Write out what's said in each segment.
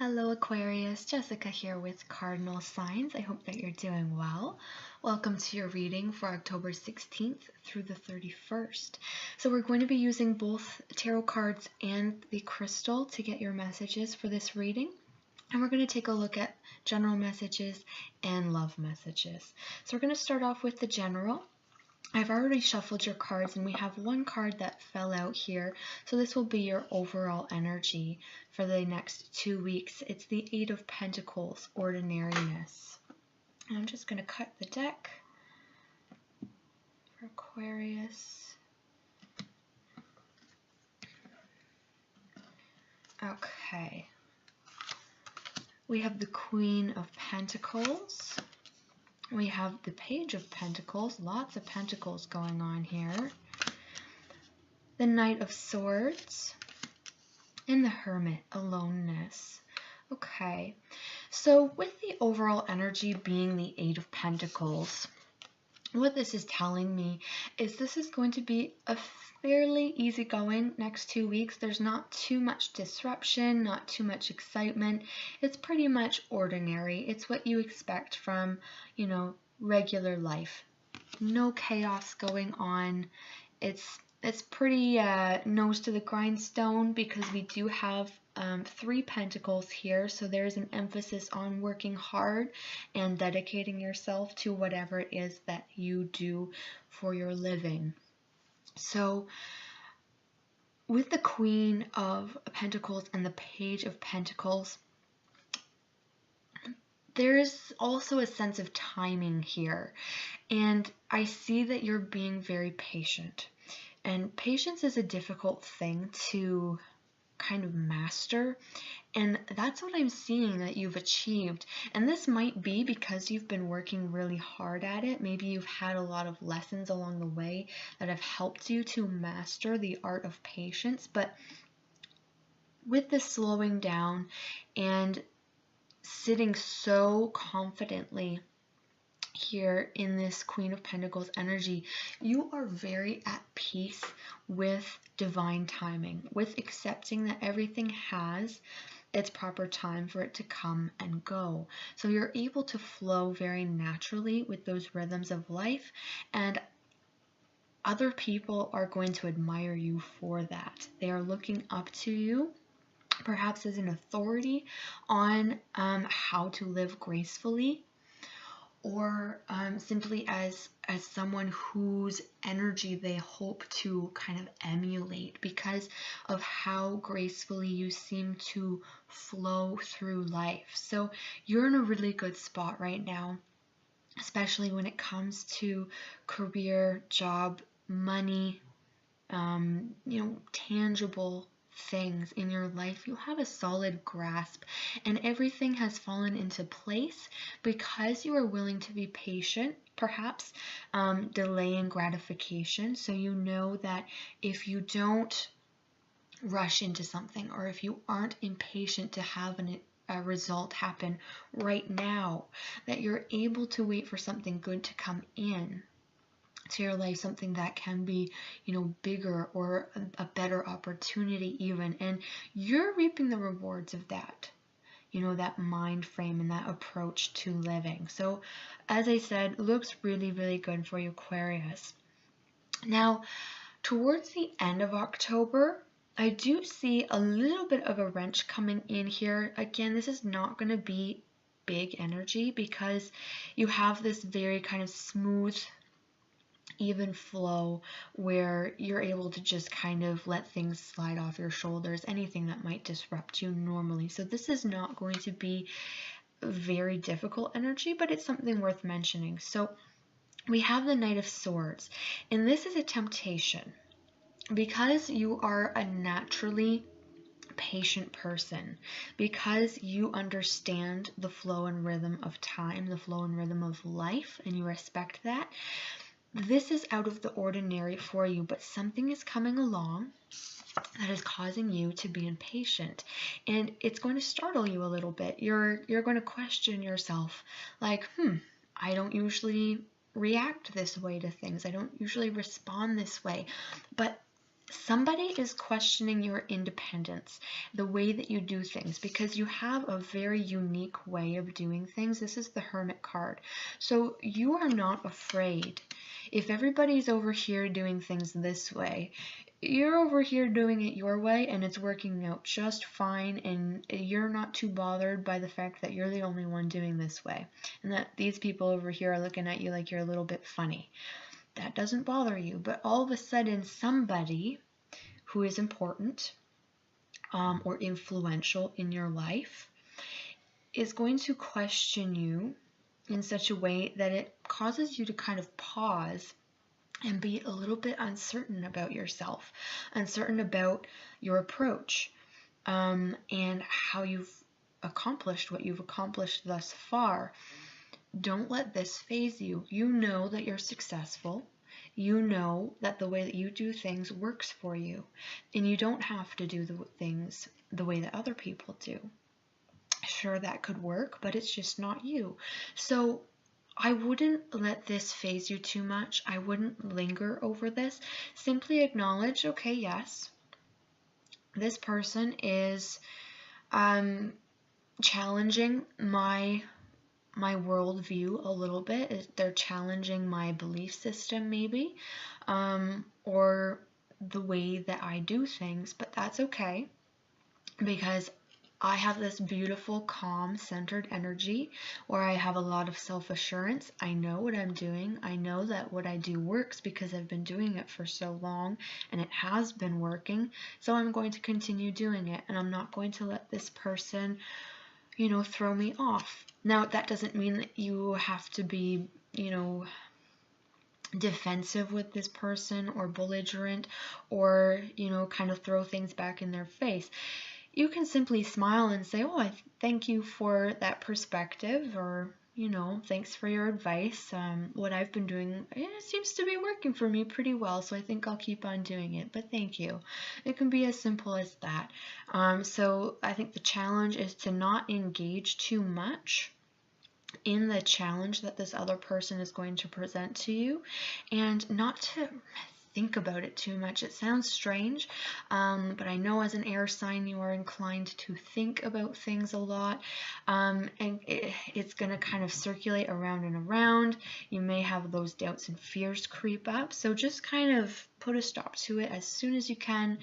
Hello Aquarius, Jessica here with Cardinal signs. I hope that you're doing well. Welcome to your reading for October 16th through the 31st. So we're going to be using both tarot cards and the crystal to get your messages for this reading. And we're going to take a look at general messages and love messages. So we're going to start off with the general. I've already shuffled your cards and we have one card that fell out here. So this will be your overall energy for the next 2 weeks. It's the Eight of Pentacles, ordinariness. And I'm just going to cut the deck for Aquarius. Okay. We have the Queen of Pentacles. We have the Page of Pentacles, lots of pentacles going on here. The Knight of Swords. And the Hermit, aloneness. Okay, so with the overall energy being the Eight of Pentacles, what this is telling me is this is going to be a fairly easygoing next 2 weeks. There's not too much disruption, not too much excitement. It's pretty much ordinary. It's what you expect from, regular life. No chaos going on. It's pretty nose to the grindstone because we do have 3 pentacles here, so there's an emphasis on working hard and dedicating yourself to whatever it is that you do for your living. So with the Queen of Pentacles and the Page of Pentacles, there's also a sense of timing here, and I see that you're being very patient. And patience is a difficult thing to kind of master, and that's what I'm seeing that you've achieved. And this might be because you've been working really hard at it. Maybe you've had a lot of lessons along the way that have helped you to master the art of patience. But with this slowing down and sitting so confidently here in this Queen of Pentacles energy, you are very at peace with divine timing, with accepting that everything has its proper time for it to come and go. So you're able to flow very naturally with those rhythms of life, and other people are going to admire you for that. They are looking up to you, perhaps as an authority on how to live gracefully, or simply as someone whose energy they hope to kind of emulate because of how gracefully you seem to flow through life. So you're in a really good spot right now, especially when it comes to career, job, money, tangible things in your life. You have a solid grasp, and everything has fallen into place because you are willing to be patient, perhaps delaying gratification. So you know that if you don't rush into something, or if you aren't impatient to have a result happen right now, that you're able to wait for something good to come in to your life, something that can be, bigger, or a better opportunity even, and you're reaping the rewards of that, that mind frame and that approach to living. So as I said, looks really, really good for you, Aquarius. Now, towards the end of October, I do see a little bit of a wrench coming in here. Again, this is not going to be big energy because you have this very kind of smooth, even flow where you're able to just kind of let things slide off your shoulders, anything that might disrupt you normally. So this is not going to be very difficult energy, but it's something worth mentioning. So we have the Knight of Swords, and this is a temptation because you are a naturally patient person, because you understand the flow and rhythm of time, the flow and rhythm of life, and you respect that. This is out of the ordinary for you, but something is coming along that is causing you to be impatient, and it's going to startle you a little bit. You're going to question yourself, like, I don't usually react this way to things. I don't usually respond this way. But Somebody is questioning your independence, the way that you do things, because you have a very unique way of doing things. This is the Hermit card. So you are not afraid. If everybody's over here doing things this way, you're over here doing it your way and it's working out just fine, and you're not too bothered by the fact that you're the only one doing this way and that these people over here are looking at you like you're a little bit funny. That doesn't bother you. But all of a sudden, somebody who is important or influential in your life is going to question you in such a way that it causes you to kind of pause and be a little bit uncertain about yourself, uncertain about your approach, and how you've accomplished what you've accomplished thus far. Don't let this phase you. You know that you're successful. You know that the way that you do things works for you, and you don't have to do the things the way that other people do. Sure, that could work, but it's just not you. So I wouldn't let this phase you too much. I wouldn't linger over this. Simply acknowledge, okay, yes, this person is challenging my worldview a little bit. They're challenging my belief system maybe, or the way that I do things, but that's okay because I have this beautiful, calm, centered energy where I have a lot of self-assurance. I know what I'm doing. I know that what I do works because I've been doing it for so long and it has been working. So I'm going to continue doing it, and I'm not going to let this person, throw me off. Now, that doesn't mean that you have to be, defensive with this person or belligerent or, kind of throw things back in their face. You can simply smile and say, oh, I thank you for that perspective, or, thanks for your advice. What I've been doing, it seems to be working for me pretty well, so I think I'll keep on doing it, but thank you. It can be as simple as that. So I think the challenge is to not engage too much in the challenge that this other person is going to present to you, and not to think about it too much. It sounds strange, but I know as an air sign you are inclined to think about things a lot, and it's going to kind of circulate around and around. You may have those doubts and fears creep up, so just kind of put a stop to it as soon as you can.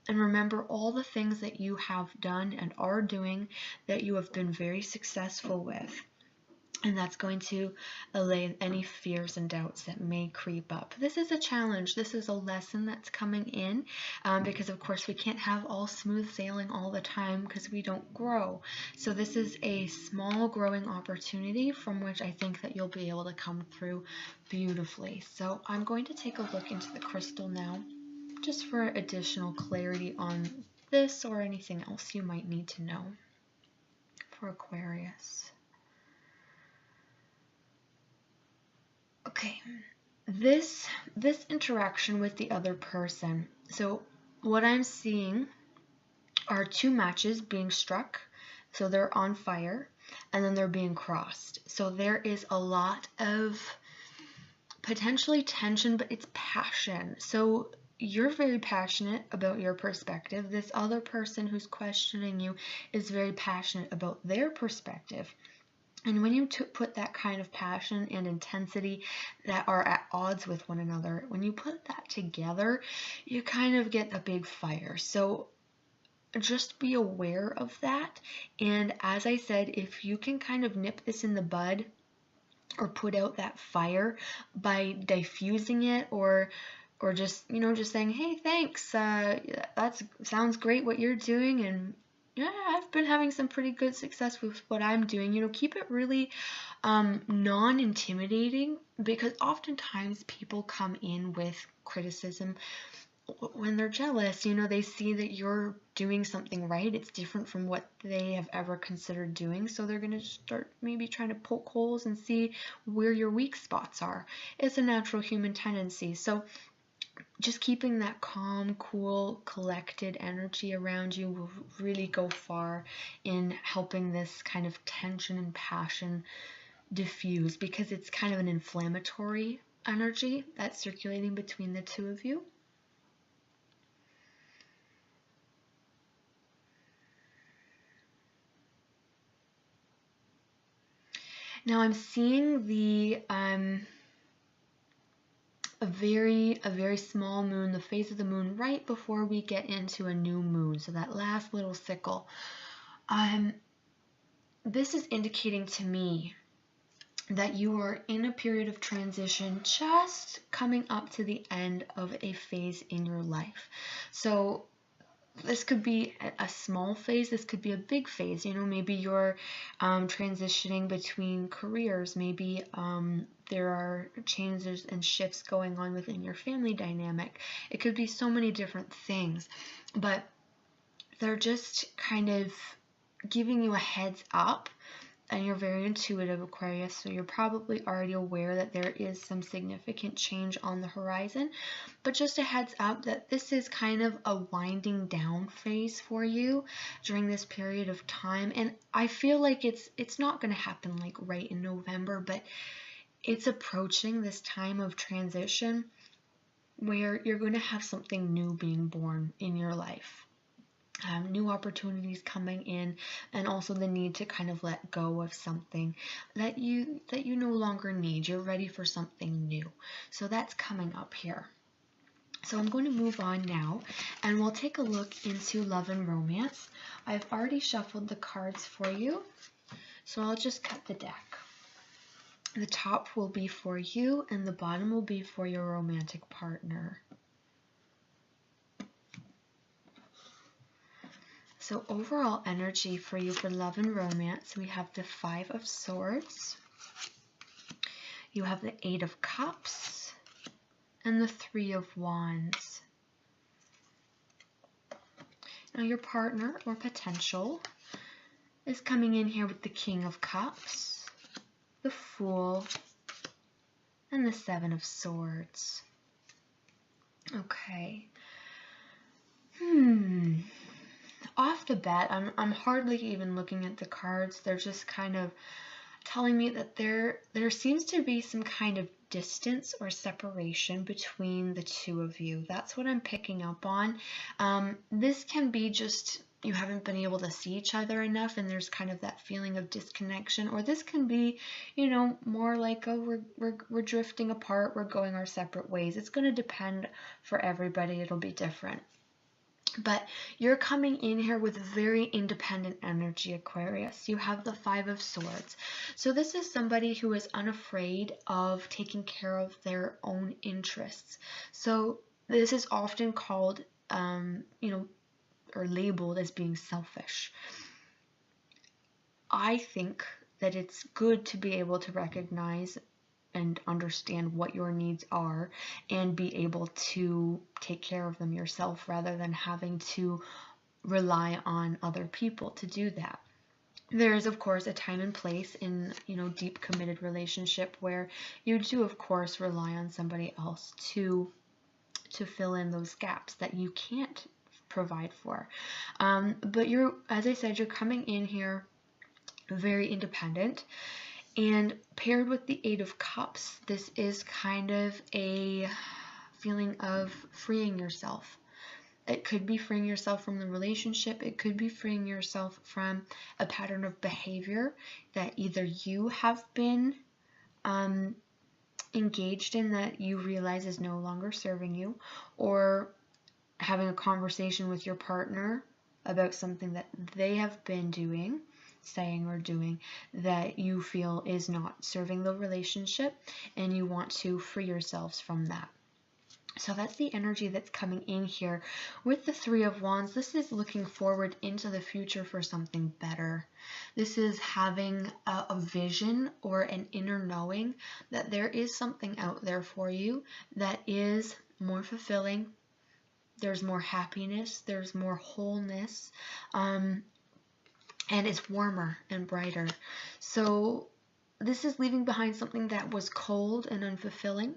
And remember all the things that you have done and are doing that you have been very successful with. And that's going to allay any fears and doubts that may creep up. This is a challenge. This is a lesson that's coming in, because of course we can't have all smooth sailing all the time because we don't grow. So this is a small growing opportunity from which I think that you'll be able to come through beautifully. So I'm going to take a look into the crystal now, just for additional clarity on this or anything else you might need to know for Aquarius. Okay, this interaction with the other person. So what I'm seeing are two matches being struck. So they're on fire, and then they're being crossed. So there is a lot of potentially tension, but it's passion. So you're very passionate about your perspective. This other person who's questioning you is very passionate about their perspective. And when you put that kind of passion and intensity that are at odds with one another, when you put that together, you kind of get a big fire. So just be aware of that. And as I said, if you can kind of nip this in the bud or put out that fire by diffusing it, or just, just saying, hey, thanks, that sounds great what you're doing, and yeah, I've been having some pretty good success with what I'm doing. Keep it really non-intimidating, because oftentimes people come in with criticism when they're jealous. They see that you're doing something right. It's different from what they have ever considered doing. So they're going to start maybe trying to poke holes and see where your weak spots are. It's a natural human tendency. So just keeping that calm, cool, collected energy around you will really go far in helping this kind of tension and passion diffuse, because it's kind of an inflammatory energy that's circulating between the two of you. Now I'm seeing a very small moon, the phase of the moon right before we get into a new moon. So that last little sickle. This is indicating to me that you are in a period of transition, just coming up to the end of a phase in your life. So this could be a small phase, this could be a big phase. You know, maybe you're transitioning between careers, maybe there are changes and shifts going on within your family dynamic. It could be so many different things, but they're just kind of giving you a heads up. And you're very intuitive, Aquarius, so you're probably already aware that there is some significant change on the horizon. But just a heads up that this is kind of a winding down phase for you during this period of time. And I feel like it's not going to happen like right in November, but it's approaching this time of transition where you're going to have something new being born in your life. New opportunities coming in, and also the need to kind of let go of something that you no longer need. You're ready for something new. So that's coming up here. So I'm going to move on now, and we'll take a look into love and romance. I've already shuffled the cards for you, so I'll just cut the deck. The top will be for you, and the bottom will be for your romantic partner. So overall energy for you for love and romance, we have the 5 of Swords, you have the 8 of Cups, and the 3 of Wands. Now your partner or potential is coming in here with the King of Cups, the Fool, and the 7 of Swords. Okay. Off the bat, I'm hardly even looking at the cards. They're just kind of telling me that there seems to be some kind of distance or separation between the two of you. That's what I'm picking up on. This can be just you haven't been able to see each other enough, and there's kind of that feeling of disconnection. Or this can be, you know, more like we're drifting apart, we're going our separate ways. It's going to depend for everybody. It'll be different. But you're coming in here with very independent energy, Aquarius. You have the 5 of Swords. So this is somebody who is unafraid of taking care of their own interests. So this is often called, you know, or labeled as being selfish. I think that it's good to be able to recognize and understand what your needs are and be able to take care of them yourself rather than having to rely on other people to do that. There is, of course, a time and place in, you know, deep committed relationship where you do, of course, rely on somebody else to fill in those gaps that you can't provide for. But you're, as I said, you're coming in here very independent. And paired with the 8 of Cups, this is kind of a feeling of freeing yourself. It could be freeing yourself from the relationship. It could be freeing yourself from a pattern of behavior that either you have been engaged in that you realize is no longer serving you, or having a conversation with your partner about something that they have been doing, saying or doing that you feel is not serving the relationship, and you want to free yourselves from that. So that's the energy that's coming in here. With the 3 of Wands, this is looking forward into the future for something better. This is having a vision or an inner knowing that there is something out there for you that is more fulfilling. There's more happiness, there's more wholeness, and it's warmer and brighter. So this is leaving behind something that was cold and unfulfilling,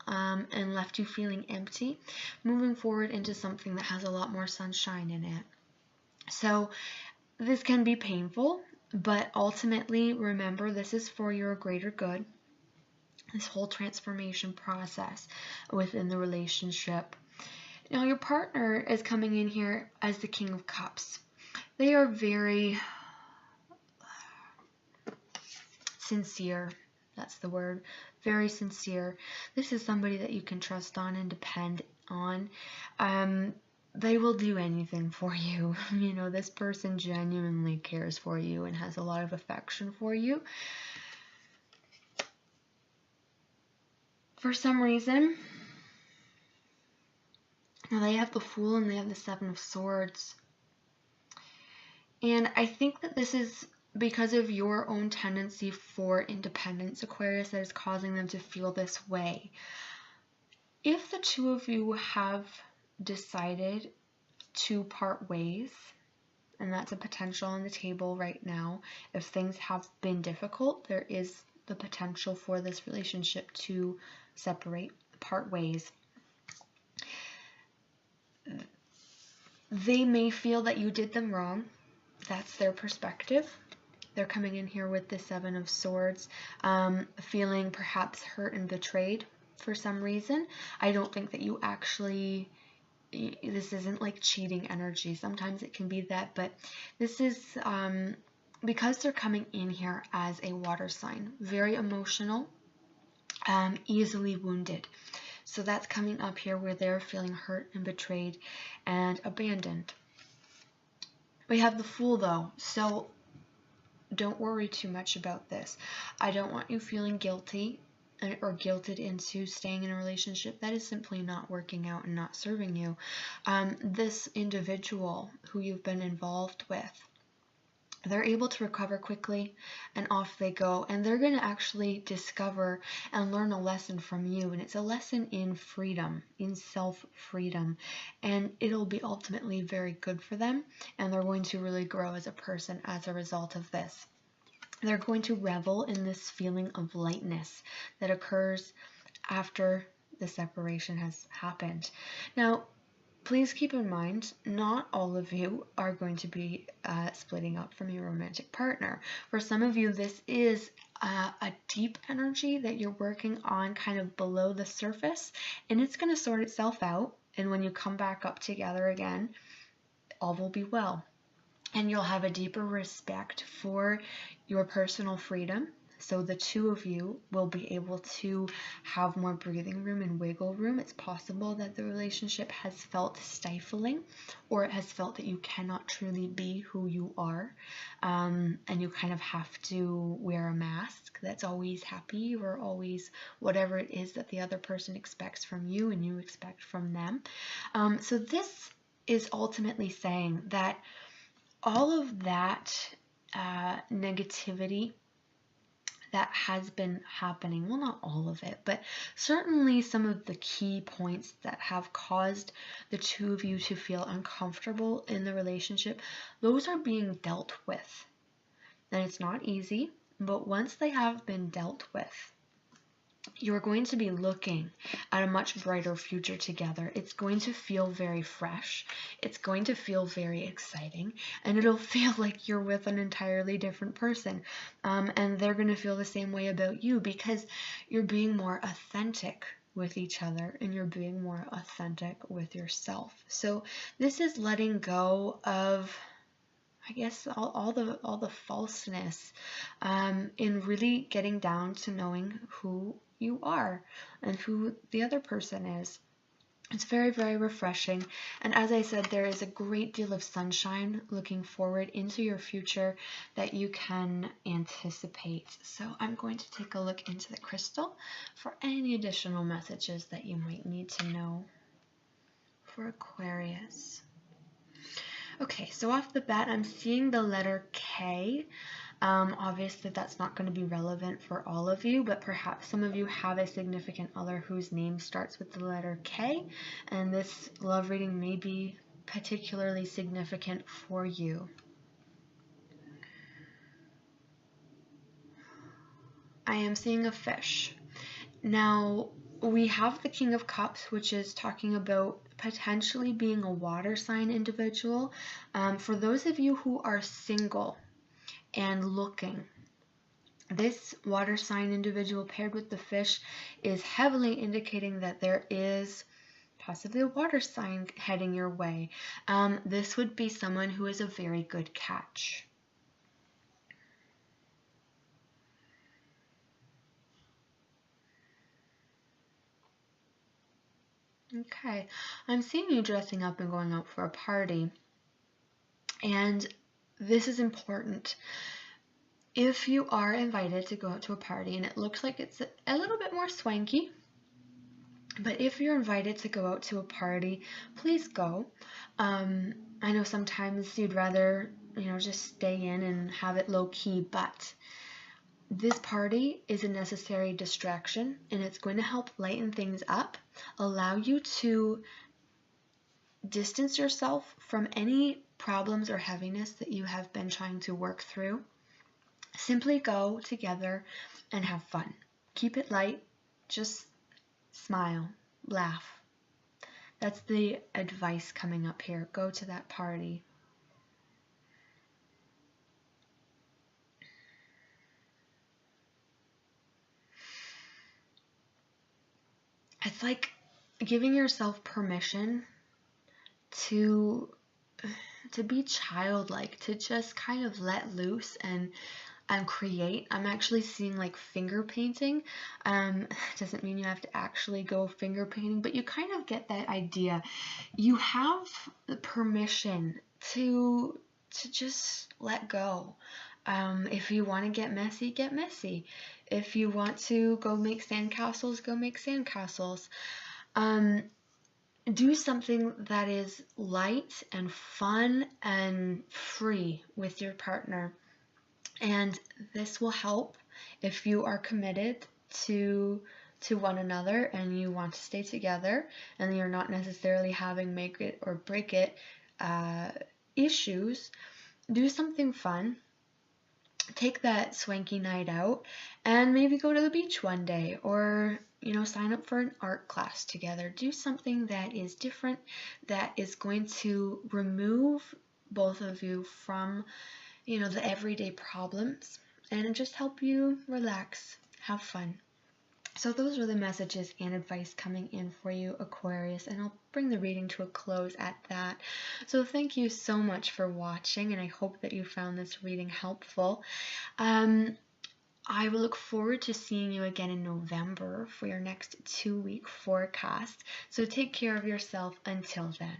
and left you feeling empty, moving forward into something that has a lot more sunshine in it. So this can be painful, but ultimately remember, this is for your greater good, this whole transformation process within the relationship. Now your partner is coming in here as the King of Cups. They are very sincere. That's the word. Very sincere. This is somebody that you can trust on and depend on. They will do anything for you. You know, this person genuinely cares for you and has a lot of affection for you. For some reason, now they have the Fool and they have the Seven of Swords. And I think that this is because of your own tendency for independence, Aquarius, that is causing them to feel this way. If the two of you have decided to part ways, and that's a potential on the table right now, if things have been difficult, there is the potential for this relationship to separate, part ways. They may feel that you did them wrong. That's their perspective. They're coming in here with the Seven of Swords, feeling perhaps hurt and betrayed for some reason. I don't think that you actually, this isn't like cheating energy. Sometimes it can be that, but this is because they're coming in here as a water sign, very emotional, easily wounded. So that's coming up here where they're feeling hurt and betrayed and abandoned. We have the Fool though, so don't worry too much about this. I don't want you feeling guilty or guilted into staying in a relationship that is simply not working out and not serving you. This individual who you've been involved with, they're able to recover quickly and off they go, and they're going to actually discover and learn a lesson from you, and it's a lesson in freedom, in self-freedom, and it'll be ultimately very good for them, and they're going to really grow as a person as a result of this. They're going to revel in this feeling of lightness that occurs after the separation has happened. Now, please keep in mind, not all of you are going to be splitting up from your romantic partner. For some of you, this is a deep energy that you're working on kind of below the surface, and it's going to sort itself out. And when you come back up together again, all will be well. And you'll have a deeper respect for your personal freedom. So the two of you will be able to have more breathing room and wiggle room. It's possible that the relationship has felt stifling, or it has felt that you cannot truly be who you are, and you kind of have to wear a mask that's always happy or always whatever it is that the other person expects from you and you expect from them. So this is ultimately saying that all of that negativity that has been happening, well, not all of it, but certainly some of the key points that have caused the two of you to feel uncomfortable in the relationship, those are being dealt with. And it's not easy, but once they have been dealt with, you're going to be looking at a much brighter future together. It's going to feel very fresh. It's going to feel very exciting, and it'll feel like you're with an entirely different person. And they're going to feel the same way about you because you're being more authentic with each other and you're being more authentic with yourself. So this is letting go of, I guess, all the falseness, in really getting down to knowing who you are and who the other person is. It's very, very refreshing. And as I said, there is a great deal of sunshine looking forward into your future that you can anticipate. So I'm going to take a look into the crystal for any additional messages that you might need to know for Aquarius. Okay, so off the bat, I'm seeing the letter K. Obviously, that's not going to be relevant for all of you, but perhaps some of you have a significant other whose name starts with the letter K, and this love reading may be particularly significant for you. I am seeing a fish. Now, we have the King of Cups, which is talking about potentially being a water sign individual. For those of you who are single and looking, this water sign individual paired with the fish is heavily indicating that there is possibly a water sign heading your way. This would be someone who is a very good catch. Okay, I'm seeing you dressing up and going out for a party, and this is important. If you are invited to go out to a party and it looks like it's a little bit more swanky, but if you're invited to go out to a party, please go. I know sometimes you'd rather, just stay in and have it low key, but this party is a necessary distraction and it's going to help lighten things up, allow you to distance yourself from any problems or heaviness that you have been trying to work through. Simply go together and have fun. Keep it light, just smile, laugh. That's the advice coming up here. Go to that party. It's like giving yourself permission to be childlike, to just kind of let loose and create. I'm actually seeing like finger painting. Doesn't mean you have to actually go finger painting, but you kind of get that idea. You have the permission to just let go. If you want to get messy, get messy. If you want to go make sandcastles, go make sandcastles. Do something that is light and fun and free with your partner. And this will help if you are committed to one another and you want to stay together and you're not necessarily having make it or break it issues. Do something fun. Take that swanky night out and maybe go to the beach one day, or sign up for an art class together. Do something that is different, that is going to remove both of you from the everyday problems and just help you relax, have fun. So those are the messages and advice coming in for you, Aquarius, and I'll bring the reading to a close at that. So thank you so much for watching, and I hope that you found this reading helpful. I will look forward to seeing you again in November for your next 2-week forecast. So take care of yourself until then.